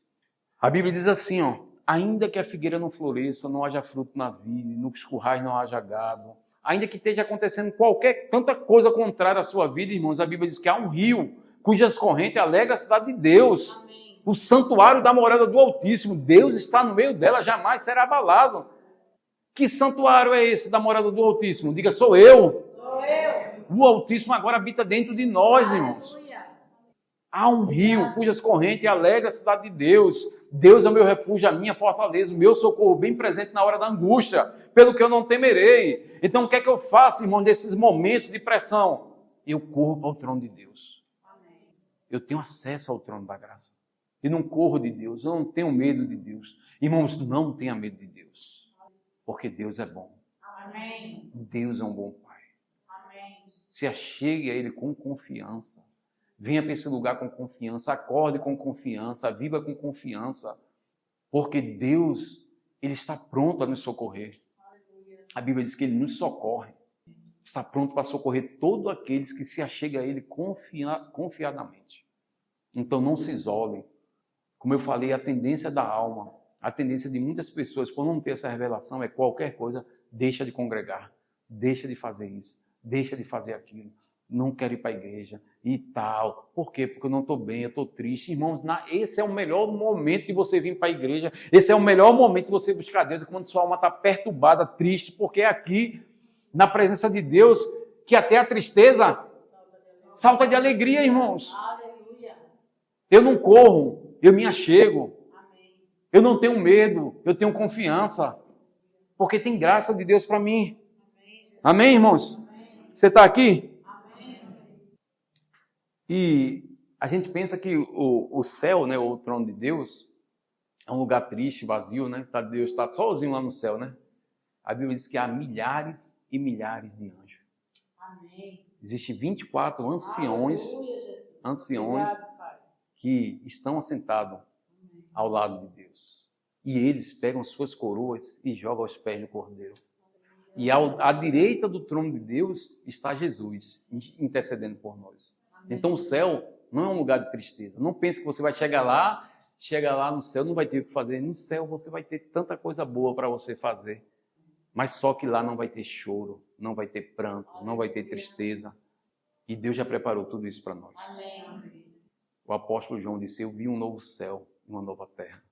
A Bíblia diz assim, ó, ainda que a figueira não floresça, não haja fruto na vide, nos currais não haja gado, ainda que esteja acontecendo tanta coisa contrária à sua vida, irmãos, a Bíblia diz que há um rio cujas correntes alegram a cidade de Deus. Amém. O santuário da morada do Altíssimo. Deus está no meio dela, jamais será abalado. Que santuário é esse da morada do Altíssimo? Diga, sou eu. Sou eu. O Altíssimo agora habita dentro de nós, irmãos. Aleluia. Há um rio cujas correntes alegram a cidade de Deus. Deus é o meu refúgio, a minha fortaleza, o meu socorro bem presente na hora da angústia, pelo que eu não temerei. Então o que é que eu faço, irmão, nesses momentos de pressão? Eu corro para o trono de Deus. Amém. Eu tenho acesso ao trono da graça. Eu não corro de Deus, eu não tenho medo de Deus. Irmãos, não tenha medo de Deus. Porque Deus é bom. Amém. Deus é um bom Pai. Amém. Se achegue a Ele com confiança. Venha para esse lugar com confiança. Acorde com confiança. Viva com confiança. Porque Deus, Ele está pronto a nos socorrer. A Bíblia diz que Ele nos socorre. Está pronto para socorrer todos aqueles que se achegam a Ele confiadamente. Então não se isole. Como eu falei, a tendência da alma, a tendência de muitas pessoas, por não ter essa revelação, é qualquer coisa, deixa de congregar, deixa de fazer isso, deixa de fazer aquilo, não quero ir para a igreja e tal. Por quê? Porque eu não estou bem, eu estou triste. Irmãos, esse é o melhor momento de você vir para a igreja, esse é o melhor momento de você buscar Deus, quando sua alma está perturbada, triste, porque é aqui, na presença de Deus, que até a tristeza salta de alegria, irmãos. Eu não corro, eu me achego. Eu não tenho medo, eu tenho confiança, porque tem graça de Deus para mim. Amém, irmãos? Você está aqui? E a gente pensa que o céu, né, o trono de Deus, é um lugar triste, vazio, né? Deus está sozinho lá no céu, né? A Bíblia diz que há milhares e milhares de anjos. Amém. Existem 24 anciões que estão assentados ao lado de Deus. E eles pegam suas coroas e jogam aos pés do Cordeiro. E à direita do trono de Deus está Jesus, intercedendo por nós. Então o céu não é um lugar de tristeza. Não pense que você vai chegar lá no céu, não vai ter o que fazer. No céu você vai ter tanta coisa boa para você fazer. Mas só que lá não vai ter choro, não vai ter pranto, não vai ter tristeza. E Deus já preparou tudo isso para nós. O apóstolo João disse, eu vi um novo céu, uma nova terra.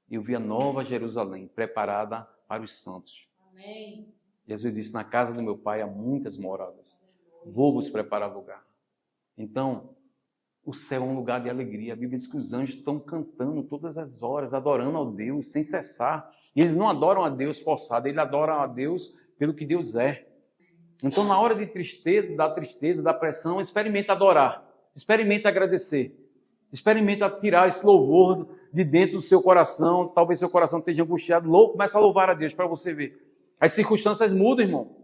Eu vi a nova Jerusalém, preparada para os santos. Amém. Jesus disse, na casa do meu Pai há muitas moradas. Vou vos preparar lugar. Então, o céu é um lugar de alegria. A Bíblia diz que os anjos estão cantando todas as horas, adorando ao Deus, sem cessar. E eles não adoram a Deus forçado, eles adoram a Deus pelo que Deus é. Então, na hora de tristeza, da pressão, experimenta adorar, experimenta agradecer. Experimenta tirar esse louvor de dentro do seu coração. Talvez seu coração esteja angustiado. Começa a louvar a Deus para você ver. As circunstâncias mudam, irmão.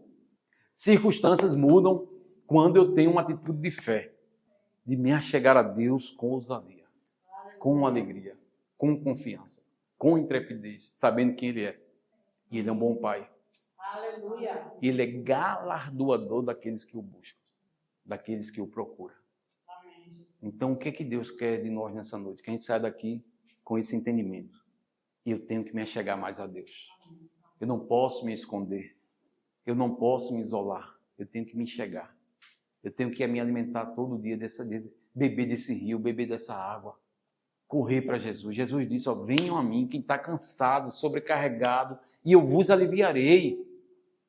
Circunstâncias mudam quando eu tenho uma atitude de fé. De me achegar a Deus com ousadia. Com alegria. Com confiança. Com intrepidez. Sabendo quem Ele é. E Ele é um bom Pai. Aleluia. Ele é galardoador daqueles que o buscam. Daqueles que o procuram. Então, o que é que Deus quer de nós nessa noite? Que a gente saia daqui com esse entendimento. E eu tenho que me achegar mais a Deus. Eu não posso me esconder. Eu não posso me isolar. Eu tenho que me enxergar. Eu tenho que me alimentar todo dia, beber desse rio, beber dessa água. Correr para Jesus. Jesus disse, ó, venham a mim, quem está cansado, sobrecarregado, e eu vos aliviarei.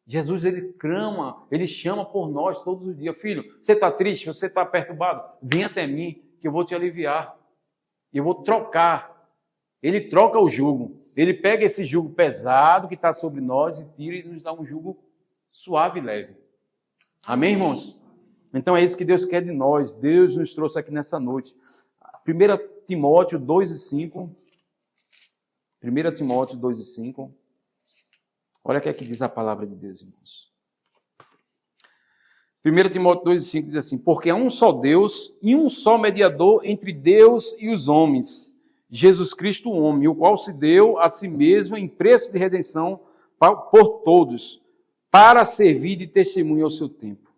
Jesus, Ele clama, Ele chama por nós todos os dias. Filho, você está triste, você está perturbado? Vem até mim, que eu vou te aliviar. Eu vou trocar. Ele troca o jugo. Ele pega esse jugo pesado que está sobre nós e tira e nos dá um jugo suave e leve. Amém, irmãos? Então é isso que Deus quer de nós. Deus nos trouxe aqui nessa noite. 1 Timóteo 2:5. 1 Timóteo 2:5. Olha o que é que diz a palavra de Deus, irmãos. 1 Timóteo 2:5 diz assim, porque há um só Deus e um só mediador entre Deus e os homens, Jesus Cristo o homem, o qual se deu a si mesmo em preço de redenção por todos, para servir de testemunho ao seu tempo.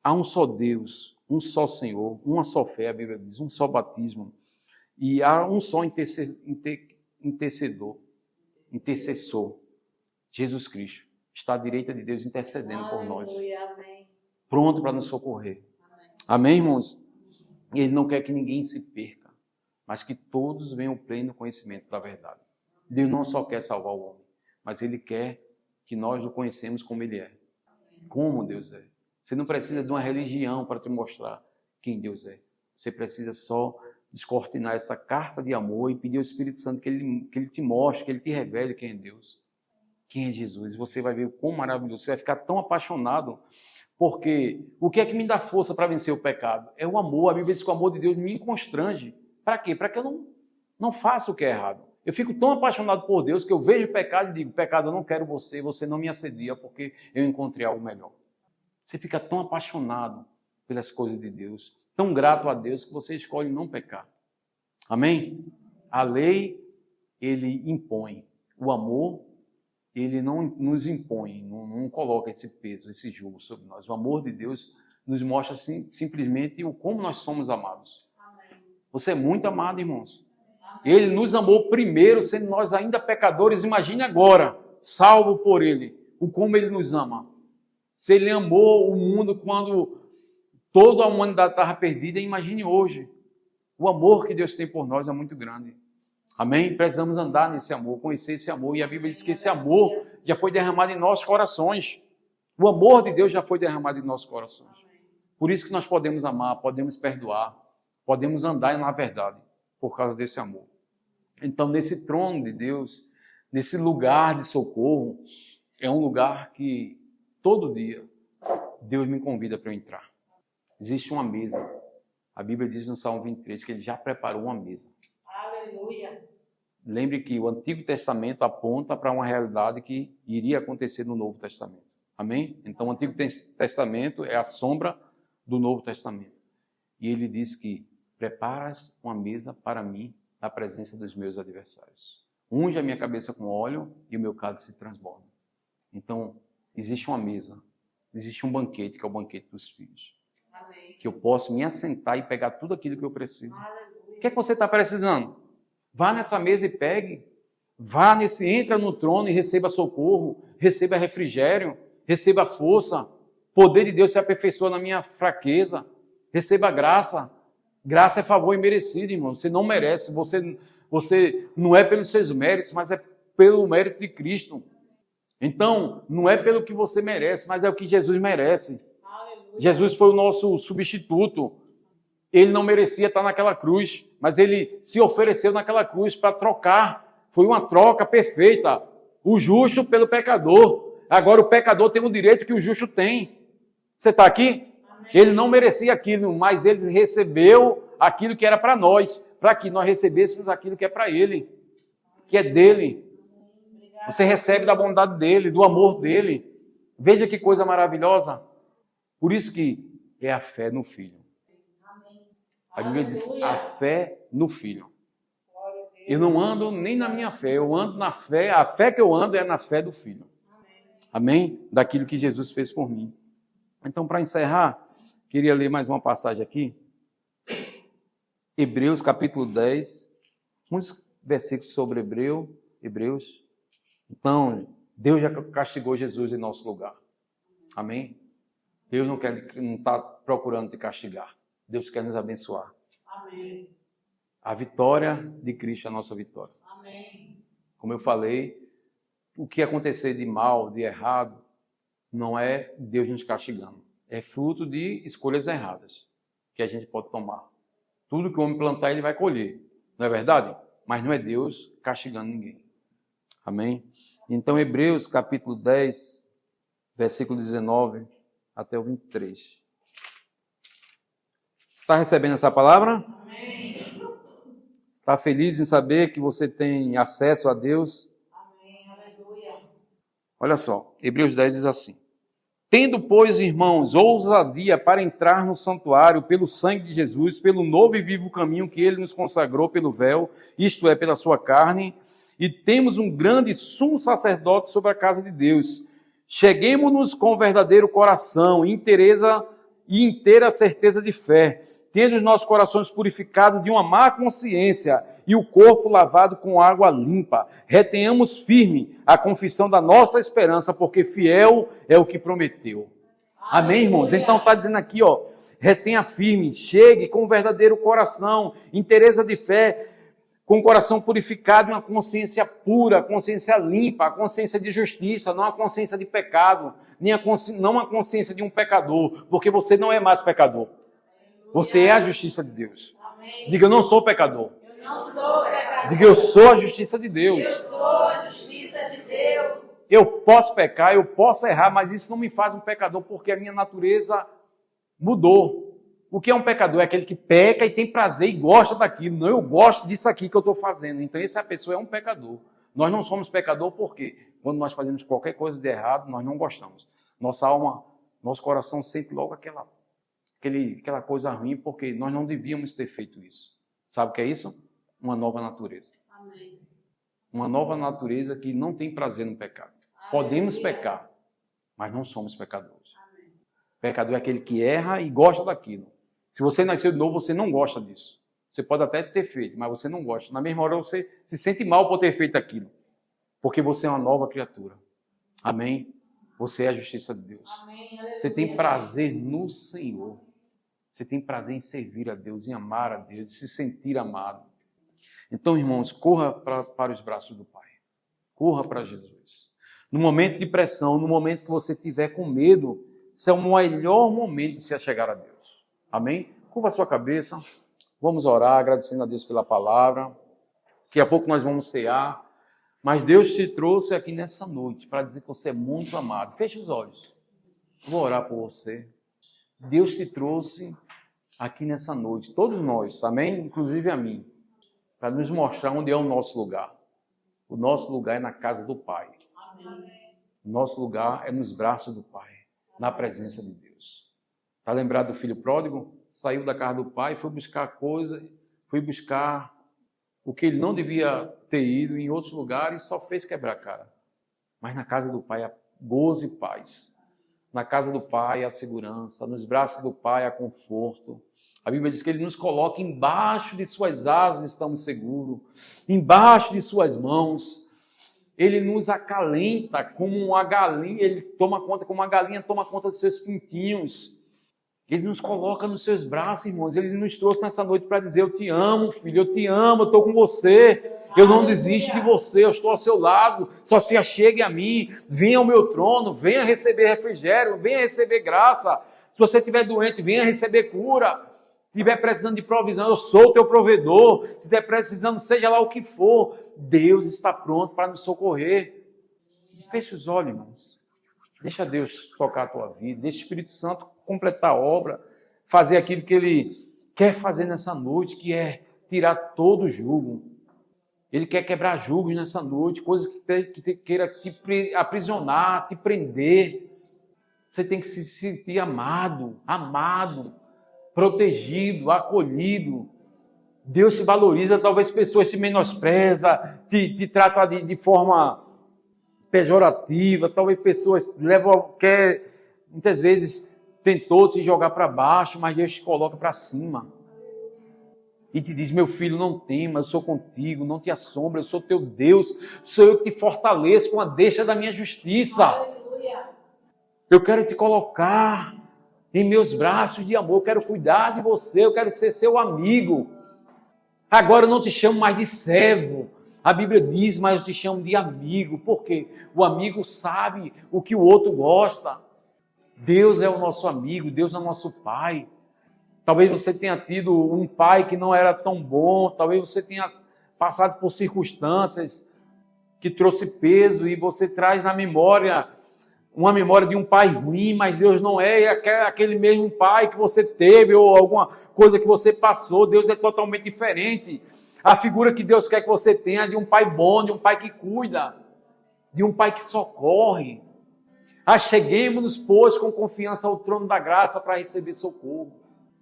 Há um só Deus, um só Senhor, uma só fé, a Bíblia diz, um só batismo, e há um só intercessor, Jesus Cristo, está à direita de Deus intercedendo por nós, pronto para nos socorrer. Amém, irmãos? Ele não quer que ninguém se perca, mas que todos venham ao pleno conhecimento da verdade. Deus não só quer salvar o homem, mas Ele quer que nós o conhecemos como Ele é, como Deus é. Você não precisa de uma religião para te mostrar quem Deus é. Você precisa só descortinar essa carta de amor e pedir ao Espírito Santo que ele te mostre, que Ele te revele quem é Deus, quem é Jesus. Você vai ver o quão maravilhoso, você vai ficar tão apaixonado, porque o que é que me dá força para vencer o pecado? É o amor. A Bíblia diz que o amor de Deus me constrange. Para quê? Para que eu não faça o que é errado. Eu fico tão apaixonado por Deus que eu vejo o pecado e digo, pecado, eu não quero você, você não me assedia porque eu encontrei algo melhor. Você fica tão apaixonado pelas coisas de Deus, tão grato a Deus que você escolhe não pecar. Amém? A lei, ele impõe. O amor, ele não nos impõe, não coloca esse peso, esse jugo sobre nós. O amor de Deus nos mostra simplesmente como nós somos amados. Amém. Você é muito amado, irmãos. Amém. Ele nos amou primeiro, sendo nós ainda pecadores. Imagine agora, salvo por Ele, o como Ele nos ama. Se Ele amou o mundo quando toda a humanidade estava perdida, imagine hoje. O amor que Deus tem por nós é muito grande. Amém? Precisamos andar nesse amor, conhecer esse amor. E a Bíblia diz que esse amor já foi derramado em nossos corações. O amor de Deus já foi derramado em nossos corações. Por isso que nós podemos amar, podemos perdoar, podemos andar na verdade, por causa desse amor. Então, nesse trono de Deus, nesse lugar de socorro, é um lugar que todo dia Deus me convida para eu entrar. Existe uma mesa. A Bíblia diz no Salmo 23 que Ele já preparou uma mesa. Aleluia. Lembre que o Antigo Testamento aponta para uma realidade que iria acontecer no Novo Testamento. Amém? Então, o Antigo Testamento é a sombra do Novo Testamento. E Ele diz que preparas uma mesa para mim na presença dos meus adversários. Unge a minha cabeça com óleo e o meu cálice se transborda. Então, existe uma mesa, existe um banquete, que é o banquete dos filhos. Amém. Que eu posso me assentar e pegar tudo aquilo que eu preciso. Aleluia. O que é que você está precisando? Vá nessa mesa e pegue. Entra no trono e receba socorro, receba refrigério, receba força. O poder de Deus se aperfeiçoa na minha fraqueza. Receba graça. Graça é favor imerecido, irmão. Você não merece. Você não é pelos seus méritos, mas é pelo mérito de Cristo. Então, não é pelo que você merece, mas é o que Jesus merece. Aleluia. Jesus foi o nosso substituto. Ele não merecia estar naquela cruz, mas Ele se ofereceu naquela cruz para trocar. Foi uma troca perfeita. O justo pelo pecador. Agora o pecador tem o direito que o justo tem. Você está aqui? Amém. Ele não merecia aquilo, mas Ele recebeu aquilo que era para nós, para que nós recebêssemos aquilo que é para Ele, que é dele. Você recebe da bondade dele, do amor dele. Veja que coisa maravilhosa. Por isso que é a fé no Filho. A Bíblia diz a fé no Filho. Eu não ando nem na minha fé, eu ando na fé. A fé que eu ando é na fé do Filho. Amém? Daquilo que Jesus fez por mim. Então, para encerrar, queria ler mais uma passagem aqui. Hebreus capítulo 10. Muitos versículos sobre Hebreus. Então, Deus já castigou Jesus em nosso lugar. Amém? Deus não está procurando te castigar. Deus quer nos abençoar. Amém. A vitória de Cristo é a nossa vitória. Amém. Como eu falei, o que acontecer de mal, de errado, não é Deus nos castigando. É fruto de escolhas erradas que a gente pode tomar. Tudo que o homem plantar, ele vai colher. Não é verdade? Mas não é Deus castigando ninguém. Amém? Então, Hebreus capítulo 10, versículo 19 até o 23. Está recebendo essa palavra? Amém. Está feliz em saber que você tem acesso a Deus? Amém. Aleluia. Olha só, Hebreus 10 diz assim. Tendo, pois, irmãos, ousadia para entrar no santuário pelo sangue de Jesus, pelo novo e vivo caminho que ele nos consagrou pelo véu, isto é, pela sua carne, e temos um grande sumo sacerdote sobre a casa de Deus. Cheguemo-nos com verdadeiro coração e inteira certeza de fé, tendo os nossos corações purificados de uma má consciência e o corpo lavado com água limpa. Retenhamos firme a confissão da nossa esperança, porque fiel é o que prometeu. Amém, irmãos? Então está dizendo aqui, retenha firme, chegue com verdadeiro coração, inteireza de fé, com o coração purificado e uma consciência pura, consciência limpa, a consciência de justiça, não a consciência de pecado, não a consciência de um pecador, porque você não é mais pecador. Você é a justiça de Deus. Amém. Diga, eu não sou pecador. Eu não sou pecador. Diga, eu sou a justiça de Deus. Eu sou a justiça de Deus. Eu posso pecar, eu posso errar, mas isso não me faz um pecador, porque a minha natureza mudou. O que é um pecador? É aquele que peca e tem prazer e gosta daquilo. Não, eu gosto disso aqui que eu estou fazendo. Então, essa pessoa é um pecador. Nós não somos pecador porque quando nós fazemos qualquer coisa de errado, nós não gostamos. Nossa alma, nosso coração sente logo aquela coisa ruim, porque nós não devíamos ter feito isso. Sabe o que é isso? Uma nova natureza. Amém. Uma nova natureza que não tem prazer no pecado. Podemos pecar, mas não somos pecadores. Amém. Pecador é aquele que erra e gosta daquilo. Se você nasceu de novo, você não gosta disso. Você pode até ter feito, mas você não gosta. Na mesma hora você se sente mal por ter feito aquilo. Porque você é uma nova criatura. Amém? Você é a justiça de Deus. Amém. Você tem prazer no Senhor. Você tem prazer em servir a Deus, em amar a Deus, em se sentir amado. Então, irmãos, corra para os braços do Pai. Corra para Jesus. No momento de pressão, no momento que você estiver com medo, esse é o melhor momento de se achegar a Deus. Amém? Curva a sua cabeça. Vamos orar, agradecendo a Deus pela palavra. Daqui a pouco nós vamos cear. Mas Deus te trouxe aqui nessa noite para dizer que você é muito amado. Feche os olhos. Vou orar por você. Deus te trouxe aqui nessa noite, todos nós, amém? Inclusive a mim, para nos mostrar onde é o nosso lugar. O nosso lugar é na casa do Pai. Amém. O nosso lugar é nos braços do Pai, na presença de Deus. Está lembrado do filho pródigo? Saiu da casa do pai, foi buscar o que ele não devia ter ido em outros lugares, só fez quebrar a cara. Mas na casa do Pai há gozo e paz. Na casa do Pai há segurança, nos braços do Pai há conforto. A Bíblia diz que Ele nos coloca embaixo de suas asas, estamos seguros. Embaixo de suas mãos. Ele nos acalenta como uma galinha, Ele toma conta como uma galinha toma conta dos seus pintinhos. Ele nos coloca nos seus braços, irmãos. Ele nos trouxe nessa noite para dizer, eu te amo, filho, eu te amo, eu estou com você. Eu não desisto de você, eu estou ao seu lado. Só se achegue a mim, venha ao meu trono, venha receber refrigério, venha receber graça. Se você estiver doente, venha receber cura. Se estiver precisando de provisão, eu sou o teu provedor. Se estiver precisando, seja lá o que for, Deus está pronto para nos socorrer. Feche os olhos, irmãos. Deixa Deus tocar a tua vida, deixa o Espírito Santo completar a obra, fazer aquilo que Ele quer fazer nessa noite, que é tirar todo o jugo. Ele quer quebrar julgos nessa noite, coisas que queira te aprisionar, te prender. Você tem que se sentir amado, protegido, acolhido. Deus te valoriza, talvez pessoas te menosprezam, te tratam de forma pejorativa, talvez pessoas muitas vezes tentou te jogar para baixo, mas Deus te coloca para cima. E te diz, meu filho, não tema, eu sou contigo, não te assombra, eu sou teu Deus, sou eu que te fortaleço com a deixa da minha justiça. Aleluia. Eu quero te colocar em meus braços de amor, eu quero cuidar de você, eu quero ser seu amigo. Agora eu não te chamo mais de servo, a Bíblia diz, mas eu te chamo de amigo, porque o amigo sabe o que o outro gosta. Deus é o nosso amigo, Deus é o nosso Pai. Talvez você tenha tido um pai que não era tão bom, talvez você tenha passado por circunstâncias que trouxe peso e você traz na memória uma memória de um pai ruim, mas Deus não é aquele mesmo pai que você teve ou alguma coisa que você passou. Deus é totalmente diferente. A figura que Deus quer que você tenha é de um pai bom, de um pai que cuida, de um pai que socorre. Acheguemo-nos, pois, com confiança ao trono da graça para receber socorro.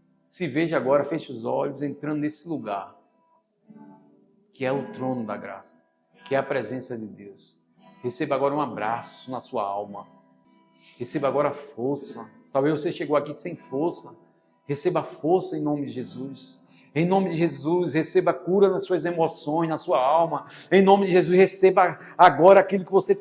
Se veja agora, feche os olhos, entrando nesse lugar, que é o trono da graça, que é a presença de Deus. Receba agora um abraço na sua alma. Receba agora força. Talvez você chegou aqui sem força. Receba força em nome de Jesus. Em nome de Jesus, receba cura nas suas emoções, na sua alma. Em nome de Jesus, receba agora aquilo que você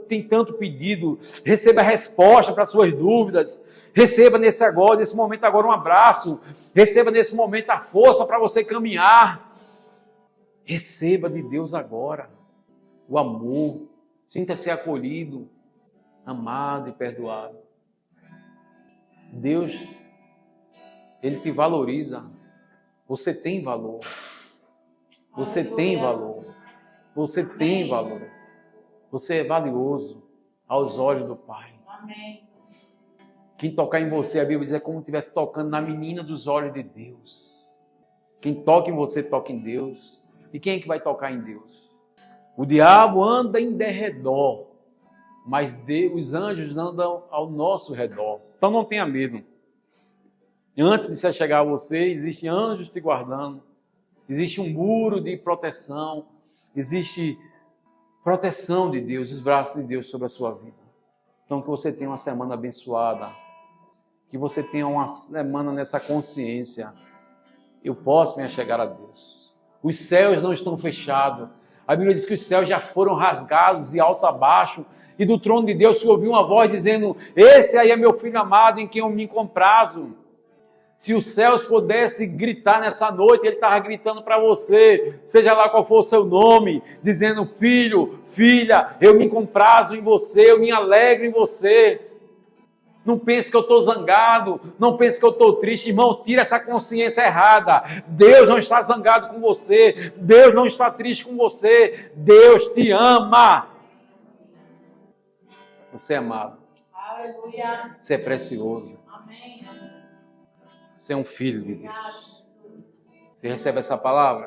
tem tanto pedido. Receba a resposta para as suas dúvidas. Receba nesse momento agora um abraço. Receba nesse momento a força para você caminhar. Receba de Deus agora o amor. Sinta-se acolhido, amado e perdoado. Deus, Ele te valoriza. Você tem valor. Você tem valor. Você tem valor. Você é valioso aos olhos do Pai. Amém. Quem tocar em você, a Bíblia diz, é como se estivesse tocando na menina dos olhos de Deus. Quem toca em você, toca em Deus. E quem é que vai tocar em Deus? O diabo anda em derredor, mas os anjos andam ao nosso redor. Então não tenha medo. Antes de se chegar a você, existem anjos te guardando. Existe um muro de proteção. Existe proteção de Deus, os braços de Deus sobre a sua vida. Então que você tenha uma semana abençoada. Que você tenha uma semana nessa consciência. Eu posso me achegar a Deus. Os céus não estão fechados. A Bíblia diz que os céus já foram rasgados de alto a baixo. E do trono de Deus se ouviu uma voz dizendo: esse aí é meu filho amado em quem eu me comprazo. Se os céus pudessem gritar nessa noite, Ele estava gritando para você, seja lá qual for o seu nome, dizendo: filho, filha, eu me comprazo em você, eu me alegro em você. Não pense que eu estou zangado, não pense que eu estou triste. Irmão, tira essa consciência errada. Deus não está zangado com você, Deus não está triste com você, Deus te ama. Você é amado. Aleluia. Você é precioso. Amém. Você é um filho de Deus. Obrigado, Jesus. Você recebe essa palavra?